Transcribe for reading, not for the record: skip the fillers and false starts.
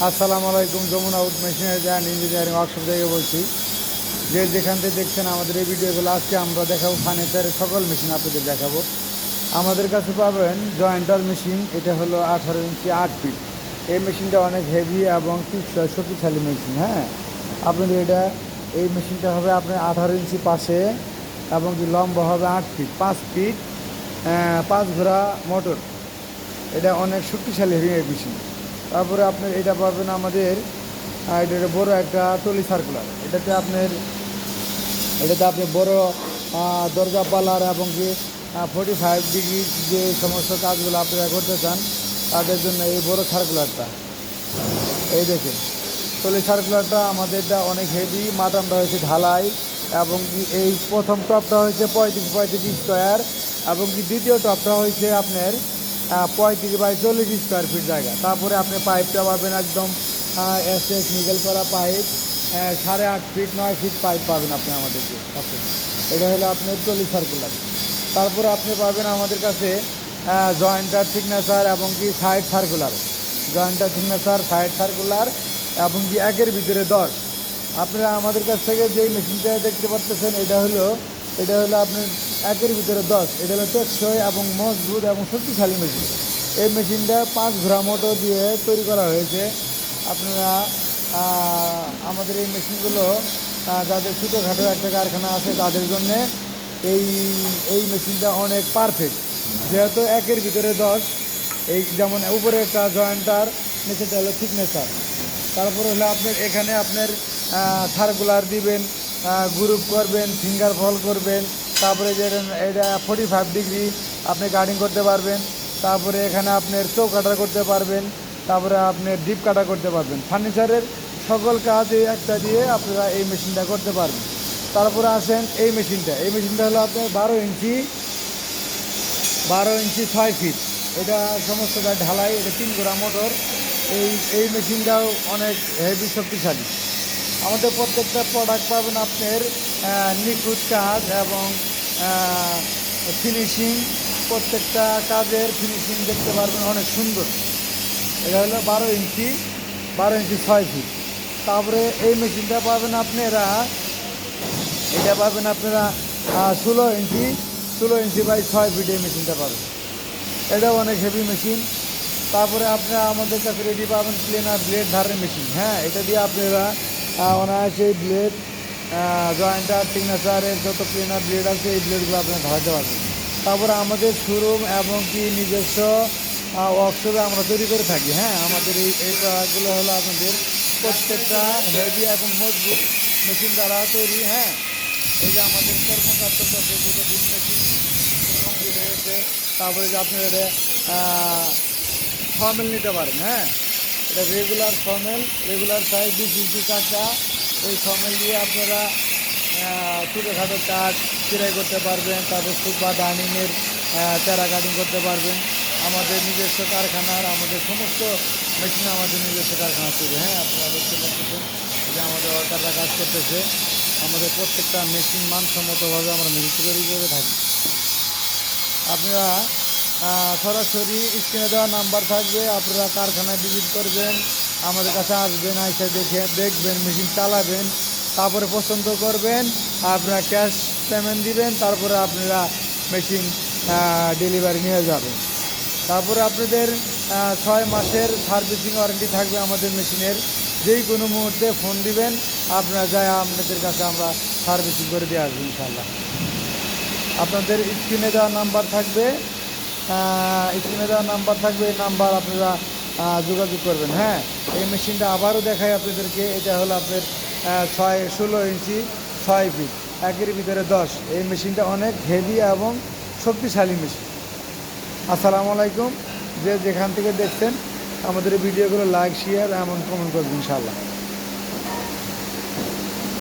আসসালামু আলাইকুম। Jamuna wood machinery and engineering workshop থেকে বলছি। যে যেখান থেকে দেখছেন আমাদের এই ভিডিওগুলো, আজকে আমরা দেখাবো ফার্নিচারের সকল মেশিন আপনাদের দেখাবো। আমাদের কাছে পাবেন জয়েন্টার মেশিন, এটা হলো 18 ইঞ্চি 8 ফিট। এই মেশিনটা অনেক হেভি এবং শক্তিশালী মেশিন। হ্যাঁ, আপনাদের এই মেশিনটা হবে আপনার 18 ইঞ্চি পাশে এবং কি লম্বা হবে 8 ফিট, 5 ফিট, 5 ঘোড়া মোটর। এটা অনেক শক্তিশালী হেভি মেশিন। তারপরে আপনার এটা পাবেন আমাদের এটা বড় একটা টলি সার্কুলার। এটাতে আপনি বড় দরজা পাল্লার এবং কি 45 ডিগ্রি যে সমস্ত কাজগুলো আপনারা করতে চান তাদের জন্য এই বড় সার্কুলারটা। এই দেখেন টলি সার্কুলারটা আমাদেরটা অনেক হেভি, মাটানটা হয়েছে ঢালাই এবং কি এই প্রথম টপটা হয়েছে 35 স্কোয়ার এবং কি দ্বিতীয় টপটা হয়েছে আপনার 35 বাই 40 স্কোয়ার ফিট জায়গা। তারপরে আপনি পাইপটা পাবেন একদম এস নিকেল করা পাইপ, 8.5 ফিট 9 ফিট পাইপ পাবেন আপনি আমাদেরকে কাছে। এটা হলো আপনার টলি সার্কুলার। তারপরে আপনি পাবেন আমাদের কাছে জয়েন্টার সিগনেচার এবং কি side circular. Jointer signature, side circular এবং কি 1-এর ভিতরে 10। আপনারা আমাদের কাছ থেকে যেই মেশিনটা দেখতে পাচ্ছেন এটা হলো আপনার 1-এর ভিতরে 10। এটা হলো টেকসই এবং মজবুত এবং শক্তিশালী মেশিন। এই মেশিনটা 5 ঘোড়া মোটর দিয়ে তৈরি করা হয়েছে। আপনারা আমাদের এই মেশিনগুলো যাদের ছোটোখাটো একটা কারখানা আছে তাদের জন্যে এই মেশিনটা অনেক পারফেক্ট, যেহেতু 1-এর ভিতরে 10। এই যেমন উপরে একটা জয়েন্টার, নিচেটা হলো থিকনেসার। তারপরে হলো আপনার এখানে আপনার সার্কুলার দিবেন, গ্রুপ করবেন, ফিঙ্গার ফল করবেন। তারপরে যে এটা 45 ডিগ্রি আপনি কাটিং করতে পারবেন। তারপরে এখানে আপনার চৌ কাটা করতে পারবেন। তারপরে আপনি ডিপ কাটা করতে পারবেন। ফার্নিচারের সকল কাজ এই একটা দিয়ে আপনারা এই মেশিনটা করতে পারবেন। তারপরে আসেন এই মেশিনটা হলো আপনার 12 ইঞ্চি 6 ফিট। এটা সমস্ত ঢালাই, এটা 3 ঘোড়া মোটর। এই মেশিনটাও অনেক হেভি শক্তিশালী। আমাদের প্রত্যেকটা প্রোডাক্ট পাবেন আপনার নিখুঁত কাজ এবং ফিনিশিং। প্রত্যেকটা কাজের ফিনিশিং দেখতে পারবেন অনেক সুন্দর। এটা হলো 12 ইঞ্চি 6 ফিট। তারপরে এই মেশিনটা পাবেন আপনারা 16 ইঞ্চি বাই 6 ফিট এই মেশিনটা পাবেন। এটাও অনেক হেভি মেশিন। তারপরে আপনারা আমাদের কাছে রেডি পাবেন প্লেনার ব্লেড ধারের মেশিন। হ্যাঁ, এটা দিয়ে আপনারা অনায়াসে ব্লেড, জয়েন্টার, সিগনেচারের যত প্লেনার ব্লেড আছে এই ব্লেডগুলো আপনারা ধারাতে পারবেন। তারপরে আমাদের শোরুম এবং কি নিজস্ব ওয়ার্কশপে আমরা তৈরি করে থাকি। হ্যাঁ, আমাদের এই প্রোডাক্টগুলো হলো আপনাদের প্রত্যেকটা হেভি এবং মজবুত মেশিন দ্বারা তৈরি। হ্যাঁ, এই যে আমাদের কর্মকাণ্ড দিন মেশিন কমপ্লিট হয়েছে। তারপরে যে আপনি এটা ফর্মেল নিতে পারেন। হ্যাঁ, এটা রেগুলার সাইজ 20 ইঞ্চি কাঠটা। এই ফর্মেল দিয়ে আপনারা ছোটোখাটো কাঠ সেলাই করতে পারবেন। তারপর সোফা ডাইনিংয়ের চারা কাটিং করতে পারবেন। আমাদের নিজস্ব কারখানার আমাদের সমস্ত মেশিন আমাদের নিজস্ব কারখানা তৈরি। হ্যাঁ, আপনারা দেখতে পাচ্ছেন যে আমাদের ওয়ার্কাররা কাজ করতেছে। আমাদের প্রত্যেকটা মেশিন মানসম্মতভাবে আমরা মেশিন তৈরি করে থাকি। আপনারা সরাসরি স্ক্রিনে দেওয়া নাম্বার থাকবে, আপনারা কারখানায় ভিজিট করবেন, আমাদের কাছে আসবেন, এসে দেখবেন, মেশিন চালাবেন, তারপরে পছন্দ করবেন, আপনারা ক্যাশ পেমেন্ট দিবেন, তারপরে আপনারা মেশিন ডেলিভারি নিয়ে যাবেন। তারপরে আপনাদের 6 মাসের সার্ভিসিং ওয়ারেন্টি থাকবে আমাদের মেশিনের। যেই কোনো মুহূর্তে ফোন দিবেন, আপনারা যায় আপনাদের কাছে আমরা সার্ভিসিং করে দিয়ে আসবো ইনশাল্লাহ। আপনাদের স্ক্রিনে দেওয়া নাম্বার থাকবে, এই নাম্বার আপনারা যোগাযোগ করবেন। হ্যাঁ, এই মেশিনটা আবারও দেখাই আপনাদেরকে। এটা হলো আপনার 16 ইঞ্চি 6 ফিট, 1-এর ভিতরে 10। এই মেশিনটা অনেক হেভি এবং শক্তিশালী মেশিন। আসসালামু আলাইকুম। যে যেখান থেকে দেখছেন আমাদের এই ভিডিওগুলো লাইক, শেয়ার এবং কমেন্ট করবেন ইনশাআল্লাহ।